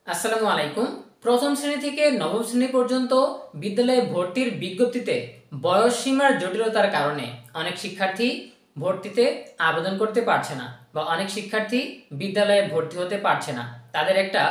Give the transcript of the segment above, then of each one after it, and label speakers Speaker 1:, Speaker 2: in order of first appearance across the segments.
Speaker 1: আসসালামু আলাইকুম। প্রথম শ্রেণী থেকে নবম শ্রেণী পর্যন্ত বিদ্যালয়ে ভর্তির বিজ্ঞপ্তিতে বয়স সীমার জটিলতার কারণে অনেক শিক্ষার্থী ভর্তিতে আবেদন করতে পারছে না বা অনেক শিক্ষার্থী বিদ্যালয়ে ভর্তি হতে পারছে না। তাদের একটা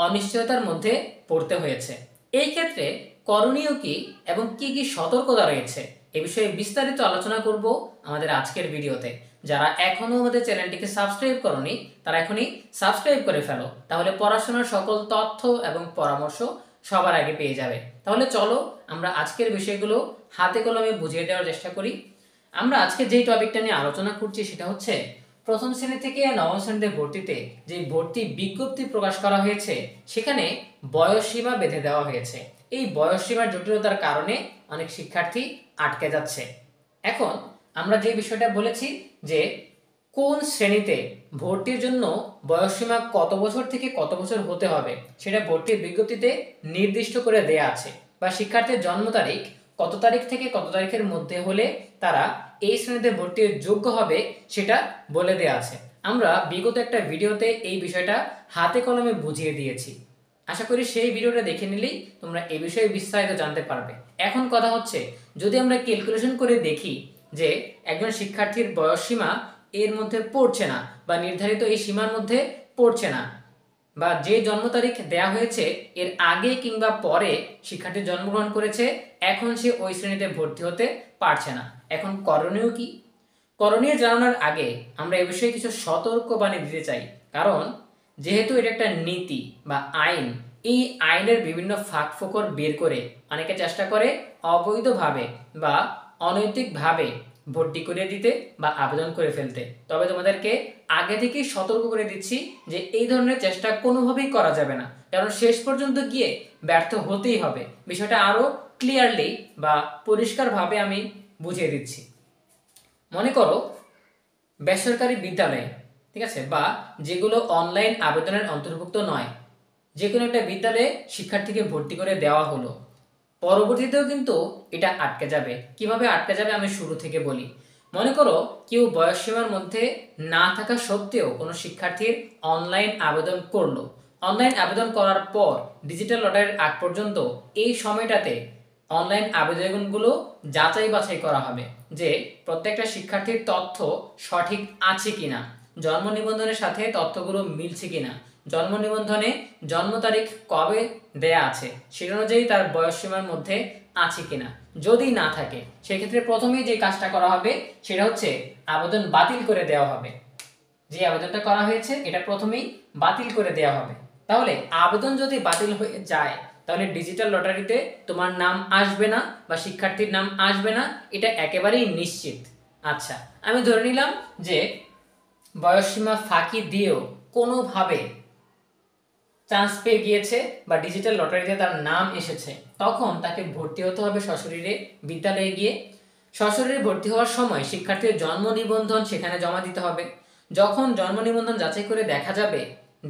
Speaker 1: অনিশ্চয়তার মধ্যে পড়তে হয়েছে। এই ক্ষেত্রে করণীয় কি এবং কি কি সতর্কতা রয়েছে এ বিষয়ে বিস্তারিত আলোচনা করব আমাদের আজকের ভিডিওতে। যারা এখনো আমাদের চ্যানেলটিকে সাবস্ক্রাইব করনি তারা এখনই সাবস্ক্রাইব করে ফেলো, তাহলে পড়াশোনার সকল তথ্য এবং পরামর্শ সবার আগে পেয়ে যাবে। তাহলে চলো আমরা আজকের বিষয়গুলো হাতে কলমে বুঝিয়ে দেওয়ার চেষ্টা করি। আমরা আজকে যেই টপিকটা নিয়ে আলোচনা করছি সেটা হচ্ছে প্রথম শ্রেণী থেকে নবম শ্রেণীতে ভর্তিতে যে ভর্তি বিজ্ঞপ্তি প্রকাশ করা হয়েছে সেখানে বয়স সীমা বেঁধে দেওয়া হয়েছে। এই বয়স সীমার জটিলতার কারণে অনেক শিক্ষার্থী আটকে যাচ্ছে। এখন আমরা যে বিষয়টা বলেছি যে কোন শ্রেণীতে ভর্তির জন্য বয়সসীমা কত বছর থেকে কত বছর হতে হবে সেটা ভর্তির বিজ্ঞপ্তিতে নির্দিষ্ট করে দেয়া আছে, বা শিক্ষার্থীর জন্ম তারিখ কত তারিখ থেকে কত তারিখের মধ্যে হলে তারা এই শ্রেণীতে ভর্তির যোগ্য হবে সেটা বলে দেয়া আছে। আমরা বিগত একটা ভিডিওতে এই বিষয়টা হাতে কলমে বুঝিয়ে দিয়েছি। আশা করি সেই ভিডিওটা দেখে নিলেই তোমরা এই বিষয়ে বিস্তারিত জানতে পারবে। এখন কথা হচ্ছে, যদি আমরা ক্যালকুলেশন করে দেখি যে একজন শিক্ষার্থীর বয়স সীমা এর মধ্যে পড়ছে না বা নির্ধারিত এই সীমার মধ্যে পড়ছে না, বা যে জন্ম তারিখ দেয়া হয়েছে এর আগে কিংবা পরে শিক্ষার্থী জন্মগ্রহণ করেছে, এখন সে ওই শ্রেণীতে ভর্তি হতে পারছে না। এখন করণীয় কি? করণীয় জানানোর আগে আমরা এ বিষয়ে কিছু সতর্কবাণী দিতে চাই, কারণ যেহেতু এটা একটা নীতি বা আইন, এই আইনের বিভিন্ন ফাঁকফোকর বের করে অনেকে চেষ্টা করে অবৈধভাবে বা অনৈতিকভাবে ভর্তি করে দিতে বা আবেদন করে ফেলতে। তবে তোমাদেরকে আগে থেকেই সতর্ক করে দিচ্ছি যে এই ধরনের চেষ্টা কোনোভাবেই করা যাবে না, কারণ শেষ পর্যন্ত গিয়ে ব্যর্থ হতেই হবে। বিষয়টা আরও ক্লিয়ারলি বা পরিষ্কারভাবে আমি বুঝিয়ে দিচ্ছি। মনে করো বেসরকারি বিদ্যালয়ে, ঠিক আছে, বা যেগুলো অনলাইন আবেদনের অন্তর্ভুক্ত নয়, যে কোনো একটা বিদ্যালয়ে শিক্ষার্থীকে ভর্তি করে দেওয়া হলো, পরবর্তীতেও কিন্তু এটা আটকে যাবে। কিভাবে আটকে যাবে আমি শুরু থেকে বলি। মনে করো কেউ বয়সসীমার মধ্যে না থাকা সত্ত্বেও কোনো শিক্ষার্থীর অনলাইন আবেদন করলো। অনলাইন আবেদন করার পর ডিজিটাল লটারির আগ পর্যন্ত এই সময়টাতে অনলাইন আবেদনগুলো যাচাই বাছাই করা হবে যে প্রত্যেকটা শিক্ষার্থীর তথ্য সঠিক আছে কিনা, জন্ম নিবন্ধনের সাথে তথ্যগুলো মিলছে কিনা, জন্ম নিবন্ধনে জন্ম তারিখ কবে দেয়া আছে সেটা অনুযায়ী তার বয়সসীমার মধ্যে আছে কিনা। যদি না থাকে সেক্ষেত্রে প্রথমেই যে কাজটা করা হবে সেটা হচ্ছে আবেদন বাতিল করে দেওয়া হবে। যে আবেদনটা করা হয়েছে এটা প্রথমেই বাতিল করে দেওয়া হবে। তাহলে আবেদন যদি বাতিল হয়ে যায় তাহলে ডিজিটাল লটারিতে তোমার নাম আসবে না বা শিক্ষার্থীর নাম আসবে না, এটা একেবারেই নিশ্চিত। আচ্ছা, আমি ধরে নিলাম যে বয়সসীমা ফাঁকি দিয়েও কোনোভাবে চান্স পেয়ে গিয়েছে বা ডিজিটাল লটারিতে তার নাম এসেছে, তখন তাকে ভর্তি হতে হবে সশরীরে বিদ্যালয়ে গিয়ে। সশরীরে ভর্তি হওয়ার সময় শিক্ষার্থীর জন্ম নিবন্ধন সেখানে জমা দিতে হবে। যখন জন্ম নিবন্ধন যাচাই করে দেখা যাবে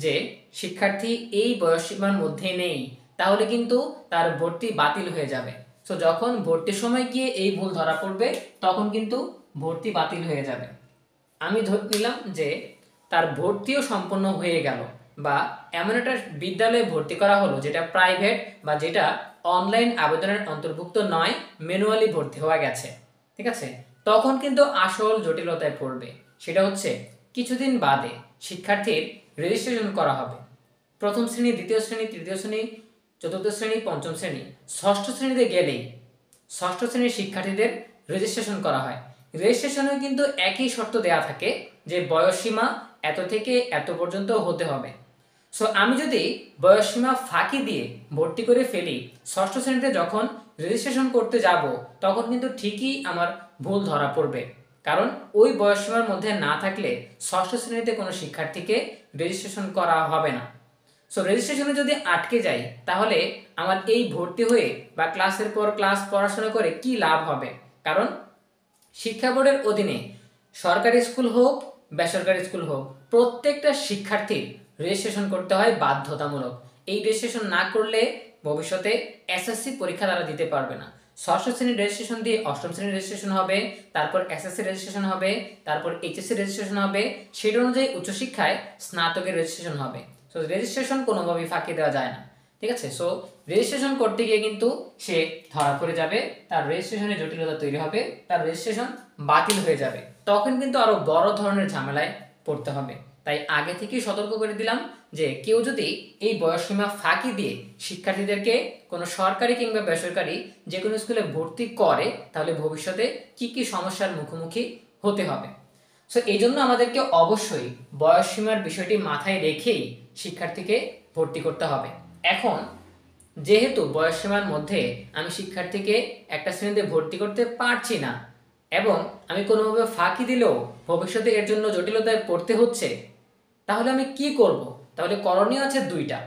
Speaker 1: যে শিক্ষার্থী এই বয়সসীমার মধ্যে নেই, তাহলে কিন্তু তার ভর্তি বাতিল হয়ে যাবে। সো যখন ভর্তির সময় গিয়ে এই ভুল ধরা পড়বে তখন কিন্তু ভর্তি বাতিল হয়ে যাবে। আমি ধরে নিলাম যে তার ভর্তিও সম্পন্ন হয়ে গেল, বা এমন একটা বিদ্যালয়ে ভর্তি করা হলো যেটা প্রাইভেট বা যেটা অনলাইন আবেদনের অন্তর্ভুক্ত নয়, ম্যানুয়ালি ভর্তি হওয়া গেছে, ঠিক আছে। তখন কিন্তু আসল জটিলতায় পড়বে। সেটা হচ্ছে কিছুদিন বাদে শিক্ষার্থীর রেজিস্ট্রেশন করা হবে। প্রথম শ্রেণী, দ্বিতীয় শ্রেণী, তৃতীয় শ্রেণী, চতুর্থ শ্রেণী, পঞ্চম শ্রেণী, ষষ্ঠ শ্রেণীতে গেলেই ষষ্ঠ শ্রেণীর শিক্ষার্থীদের রেজিস্ট্রেশন করা হয়। রেজিস্ট্রেশনেও কিন্তু একই শর্ত দেয়া থাকে যে বয়সসীমা এত থেকে এত পর্যন্ত হতে হবে। সো আমি যদি বয়সসীমা ফাঁকি দিয়ে ভর্তি করে ফেলি, ষষ্ঠ শ্রেণীতে যখন রেজিস্ট্রেশন করতে যাব তখন কিন্তু ঠিকই আমার ভুল ধরা পড়বে, কারণ ওই বয়সসীমার মধ্যে না থাকলে ষষ্ঠ শ্রেণীতে কোনো শিক্ষার্থীকে রেজিস্ট্রেশন করা হবে না। সো রেজিস্ট্রেশনে যদি আটকে যাই তাহলে আমার এই ভর্তি হয়ে বা ক্লাসের পর ক্লাস পড়াশোনা করে কি লাভ হবে? কারণ শিক্ষা বোর্ডের অধীনে সরকারি স্কুল হোক বেসরকারি স্কুল হোক, প্রত্যেকটা শিক্ষার্থীর রেজিস্ট্রেশন করতে হয় বাধ্যতামূলক। এই রেজিস্ট্রেশন না করলে ভবিষ্যতে এসএসসি পরীক্ষা তারা দিতে পারবে না। ষষ্ঠ শ্রেণীর রেজিস্ট্রেশন দিয়ে অষ্টম শ্রেণীর রেজিস্ট্রেশন হবে, তারপর এসএসসি রেজিস্ট্রেশন হবে, তারপর এইচএসসি রেজিস্ট্রেশন হবে, সেটা অনুযায়ী উচ্চশিক্ষায় স্নাতকের রেজিস্ট্রেশন হবে। সো রেজিস্ট্রেশন কোনোভাবেই ফাঁকি দেওয়া যায় না, ঠিক আছে। সো রেজিস্ট্রেশন করতে গিয়ে কিন্তু সে ধরা পড়ে যাবে, তার রেজিস্ট্রেশনে জটিলতা তৈরি হবে, তার রেজিস্ট্রেশন বাতিল হয়ে যাবে, তখন কিন্তু আরো বড় ধরনের ঝামেলায় পড়তে হবে। তাই আগে থেকেই সতর্ক করে দিলাম যে কেউ যদি এই বয়সসীমা ফাঁকি দিয়ে শিক্ষার্থীদেরকে কোনো সরকারি কিংবা বেসরকারি যে কোনো স্কুলে ভর্তি করে, তাহলে ভবিষ্যতে কি কি সমস্যার মুখোমুখি হতে হবে। সো এই জন্য আমাদেরকে অবশ্যই বয়সসীমার বিষয়টি মাথায় রেখেই শিক্ষার্থীকে ভর্তি করতে হবে। এখন যেহেতু বয়সসীমার মধ্যে আমি শিক্ষার্থীকে একটা শ্রেণীতে ভর্তি করতে পারছি না এবং আমি কোনোভাবে ফাঁকি দিলেও ভবিষ্যতে এর জন্য জটিলতায় পড়তে হচ্ছে, তাহলে আমি কি করব? তাহলে করণীয় আছে দুইটা।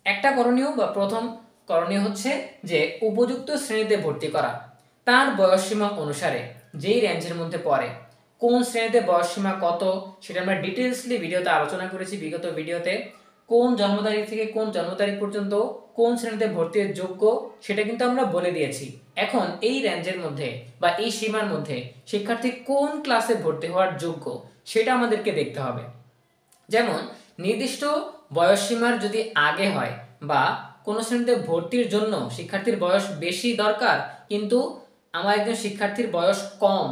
Speaker 1: একটা করণীয় বা প্রথম করণীয় হচ্ছে যে উপযুক্ত শ্রেণীতে ভর্তি করা, তার বয়সসীমা অনুসারে যেই রেঞ্জের মধ্যে পড়ে, কোন শ্রেণীতে বয়সসীমা কত সেটা আমরা ডিটেলসলি ভিডিওতে আলোচনা করেছি বিগত ভিডিওতে। কোন জন্ম তারিখ থেকে কোন জন্ম তারিখ পর্যন্ত কোন শ্রেণীতে ভর্তির যোগ্য সেটা কিন্তু আমরা বলে দিয়েছি। এখন এই রেঞ্জের মধ্যে বা এই সীমার মধ্যে শিক্ষার্থী কোন ক্লাসে ভর্তি হওয়ার যোগ্য সেটা আমাদেরকে দেখতে হবে। যেমন নির্দিষ্ট বয়সসীমার যদি আগে হয় বা কোনো শ্রেণীতে ভর্তির জন্য শিক্ষার্থীর বয়স বেশি দরকার কিন্তু আমার একজন শিক্ষার্থীর বয়স কম,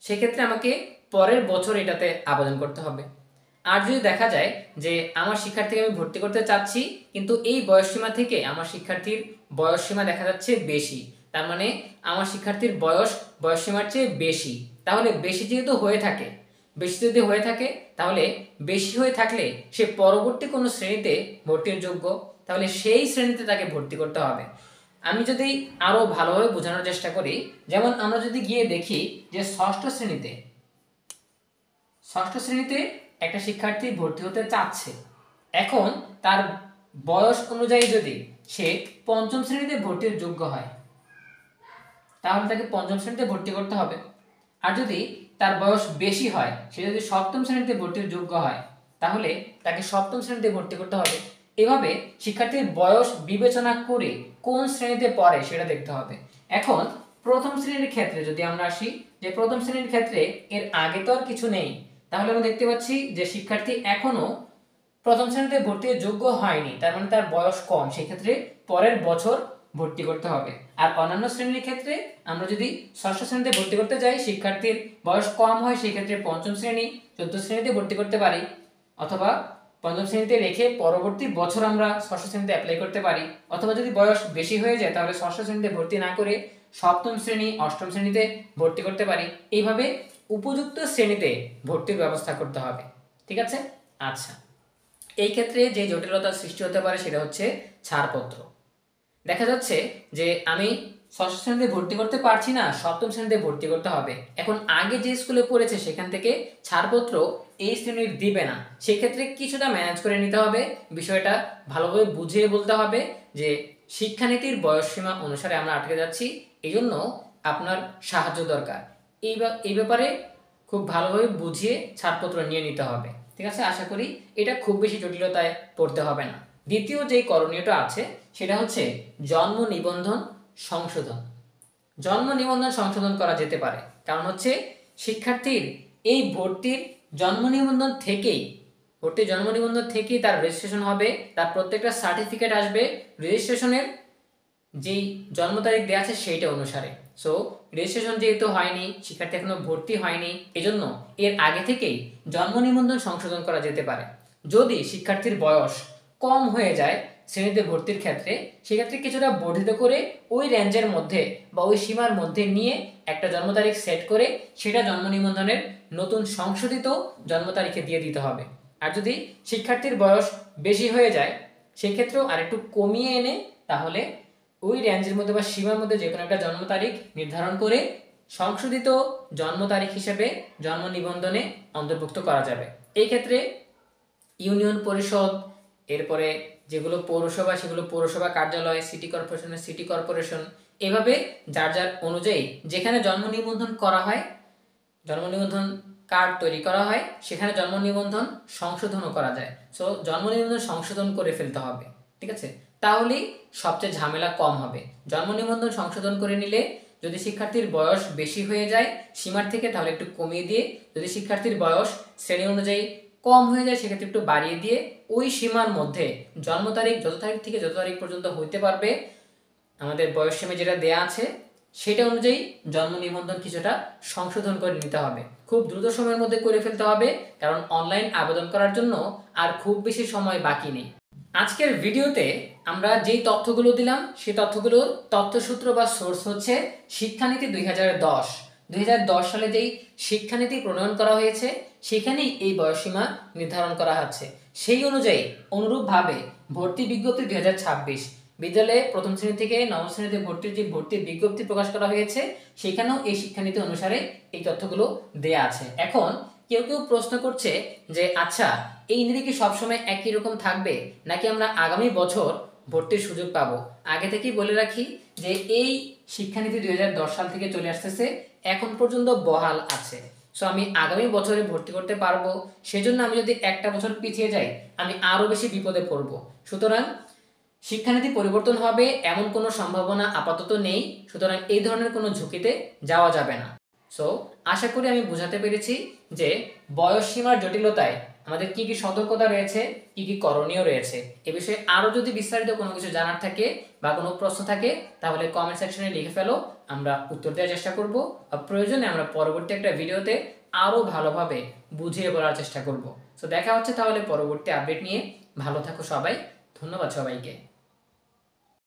Speaker 1: সেক্ষেত্রে আমাকে পরের বছর এটাতে আবেদন করতে হবে। আর যদি দেখা যায় যে আমার শিক্ষার্থীকে আমি ভর্তি করতে চাচ্ছি কিন্তু এই বয়সসীমা থেকে আমার শিক্ষার্থীর বয়সসীমা দেখা যাচ্ছে বেশি, তার মানে আমার শিক্ষার্থীর বয়স বয়সসীমার চেয়ে বেশি, তাহলে বেশি যেহেতু হয়ে থাকে, বেশি যদি হয়ে থাকে তাহলে বেশি হয়ে থাকলে সে পরবর্তী কোনো শ্রেণীতে ভর্তির যোগ্য, তাহলে সেই শ্রেণীতে তাকে ভর্তি করতে হবে। আমি যদি আরো ভালোভাবে বোঝানোর চেষ্টা করি, যেমন আমরা যদি গিয়ে দেখি যে ষষ্ঠ শ্রেণীতে একটা শিক্ষার্থী ভর্তি হতে চাচ্ছে, এখন তার বয়স অনুযায়ী যদি সে পঞ্চম শ্রেণীতে ভর্তির যোগ্য হয় তাহলে তাকে পঞ্চম শ্রেণীতে ভর্তি করতে হবে। আর যদি তার বয়স বেশি হয়, সে যদি সপ্তম শ্রেণীতে ভর্তির যোগ্য হয় তাহলে তাকে সপ্তম শ্রেণীতে ভর্তি করতে হবে। এভাবে শিক্ষার্থীর বয়স বিবেচনা করে কোন শ্রেণীতে পড়ে সেটা দেখতে হবে। এখন প্রথম শ্রেণীর ক্ষেত্রে যদি আমরা আসি, যে প্রথম শ্রেণীর ক্ষেত্রে এর আগে তো আর কিছু নেই, তাহলে আমরা দেখতে পাচ্ছি যে শিক্ষার্থী এখনো প্রথম শ্রেণীতে ভর্তির যোগ্য হয়নি, তার মানে তার বয়স কম, সেক্ষেত্রে পরের বছর ভর্তি করতে হবে। আর অন্যান্য শ্রেণীর ক্ষেত্রে আমরা যদি ষষ্ঠ শ্রেণীতে ভর্তি করতে যাই, শিক্ষার্থীর বয়স কম হয়, সেই ক্ষেত্রে পঞ্চম শ্রেণী চতুর্থ শ্রেণীতে ভর্তি করতে পারি, অথবা পঞ্চম শ্রেণীতে রেখে পরবর্তী বছর আমরা ষষ্ঠ শ্রেণীতে অ্যাপ্লাই করতে পারি, অথবা যদি বয়স বেশি হয়ে যায় তাহলে ষষ্ঠ শ্রেণীতে ভর্তি না করে সপ্তম শ্রেণী অষ্টম শ্রেণীতে ভর্তি করতে পারি। এইভাবে উপযুক্ত শ্রেণীতে ভর্তির ব্যবস্থা করতে হবে, ঠিক আছে। আচ্ছা, এই ক্ষেত্রে যে জটিলতার সৃষ্টি হতে পারে সেটা হচ্ছে ছাড়পত্র। দেখা যাচ্ছে যে আমি ষষ্ঠ শ্রেণীতে ভর্তি করতে পারছি না, সপ্তম শ্রেণীতে ভর্তি করতে হবে। এখন আগে যে স্কুলে পড়েছে সেখান থেকে ছাড়পত্র এই শ্রেণীর দিবে না, সেক্ষেত্রে কিছুটা ম্যানেজ করে নিতে হবে, বিষয়টা ভালোভাবে বুঝিয়ে বলতে হবে যে শিক্ষানীতির বয়সসীমা অনুসারে আমরা আটকে যাচ্ছি, এই জন্য আপনার সাহায্য দরকার। এই ব্যাপারে খুব ভালোভাবে বুঝিয়ে ছাড়পত্র নিয়ে নিতে হবে, ঠিক আছে। আশা করি এটা খুব বেশি জটিলতায় পড়তে হবে না। দ্বিতীয় যে করণীয়টা আছে সেটা হচ্ছে জন্ম নিবন্ধন সংশোধন। জন্ম নিবন্ধন সংশোধন করা যেতে পারে, কারণ হচ্ছে শিক্ষার্থীর এই ভর্তির জন্ম নিবন্ধন থেকেই তার রেজিস্ট্রেশন হবে, তার প্রত্যেকটা সার্টিফিকেট আসবে রেজিস্ট্রেশনের যেই জন্ম তারিখ দেওয়া আছে সেইটা অনুসারে। সো রেজিস্ট্রেশন যেহেতু হয়নি, শিক্ষার্থী এখনো ভর্তি হয়নি, এজন্য এর আগে থেকেই জন্ম নিবন্ধন সংশোধন করা যেতে পারে। যদি শিক্ষার্থীর বয়স কম হয়ে যায় শ্রেণীতে ভর্তির ক্ষেত্রে, সেক্ষেত্রে কিছুটা বর্ধিত করে ওই রেঞ্জের মধ্যে বা ওই সীমার মধ্যে নিয়ে একটা জন্ম তারিখ সেট করে সেটা জন্ম নিবন্ধনের নতুন সংশোধিত জন্ম তারিখে দিয়ে দিতে হবে। আর যদি শিক্ষার্থীর বয়স বেশি হয়ে যায় সেক্ষেত্রেও আরেকটু কমিয়ে এনে তাহলে ওই রেঞ্জের মধ্যে বা সীমার মধ্যে যে কোনো একটা জন্ম তারিখ নির্ধারণ করে সংশোধিত জন্ম তারিখ হিসেবে জন্ম নিবন্ধনে অন্তর্ভুক্ত করা যাবে। এই ক্ষেত্রে ইউনিয়ন পরিষদ, এরপরে যেগুলো পৌরসভা সেগুলো পৌরসভা কার্যালয়, সিটি কর্পোরেশনের সিটি কর্পোরেশন, এভাবে যার যার অনুযায়ী যেখানে জন্ম নিবন্ধন করা হয়, জন্ম নিবন্ধন কার্ড তৈরি করা হয়, সেখানে জন্ম নিবন্ধন সংশোধনও করা যায়। সো জন্ম নিবন্ধন সংশোধন করে ফেলতে হবে, ঠিক আছে, তাহলেই সবচেয়ে ঝামেলা কম হবে। জন্ম নিবন্ধন সংশোধন করে নিলে যদি শিক্ষার্থীর বয়স বেশি হয়ে যায় সীমার থেকে তাহলে একটু কমিয়ে দিয়ে, যদি শিক্ষার্থীর বয়স শ্রেণী অনুযায়ী কম হয়ে যায় সেক্ষেত্রে একটু বাড়িয়ে দিয়ে ওই সীমার মধ্যে জন্ম তারিখ যত তারিখ থেকে যত তারিখ পর্যন্ত হইতে পারবে আমাদের বয়স সীমা যেটা দেয়া আছে সেটা অনুযায়ী জন্ম নিবন্ধন কিছুটা সংশোধন করে নিতে হবে। খুব দ্রুত সময়ের মধ্যে করে ফেলতে হবে, কারণ অনলাইন আবেদন করার জন্য আর খুব বেশি সময় বাকি নেই। আজকের ভিডিওতে আমরা যেই তথ্যগুলো দিলাম সেই তথ্যগুলোর তথ্যসূত্র বা সোর্স হচ্ছে শিক্ষানীতি 2010 সালে যেই শিক্ষানীতি প্রণয়ন করা হয়েছে সেখানেই এই বয়সসীমা নির্ধারণ করা হচ্ছে। সেই অনুযায়ী অনুরূপভাবে ভর্তি বিজ্ঞপ্তি 2026 বিদ্যালয়ে প্রথম শ্রেণী থেকে নবম শ্রেণীতে ভর্তির যে ভর্তি বিজ্ঞপ্তি প্রকাশ করা হয়েছে সেখানেও এই শিক্ষানীতি অনুসারে এই তথ্যগুলো দেয়া আছে। এখন কেউ কেউ প্রশ্ন করছে যে আচ্ছা, এই নীতি কি সবসময় একই রকম থাকবে নাকি আমরা আগামী বছর ভর্তির সুযোগ পাবো? আগে থেকেই বলে রাখি যে এই শিক্ষানীতি 2010 সাল থেকে চলে আসতেছে, এখন পর্যন্ত বহাল আছে। সো আমি আগামী বছরে ভর্তি করতে পারবো, সেজন্য আমি যদি একটা বছর পিছিয়ে যাই আমি আরো বেশি বিপদে পড়বো। সুতরাং শিক্ষানীতি পরিবর্তন হবে এমন কোনো সম্ভাবনা আপাতত নেই, সুতরাং এই ধরনের কোনো ঝুঁকিতে যাওয়া যাবে না। সো আশা করি আমি বোঝাতে পেরেছি যে বয়স সীমার জটিলতায় আমাদের কি কি সতর্কতা রয়েছে, কি কি করণীয় রয়েছে। এ বিষয়ে আরো যদি বিস্তারিত কোনো কিছু জানার থাকে বা কোনো প্রশ্ন থাকে তাহলে কমেন্ট সেকশনে লিখে ফেলো, আমরা উত্তর দেওয়ার চেষ্টা করব। আর প্রয়োজনে আমরা পরবর্তী একটা ভিডিওতে আরো ভালোভাবে বুঝিয়ে বলার চেষ্টা করব। সো দেখা হচ্ছে তাহলে পরবর্তী আপডেট নিয়ে। ভালো থাকো সবাই, ধন্যবাদ সবাইকে।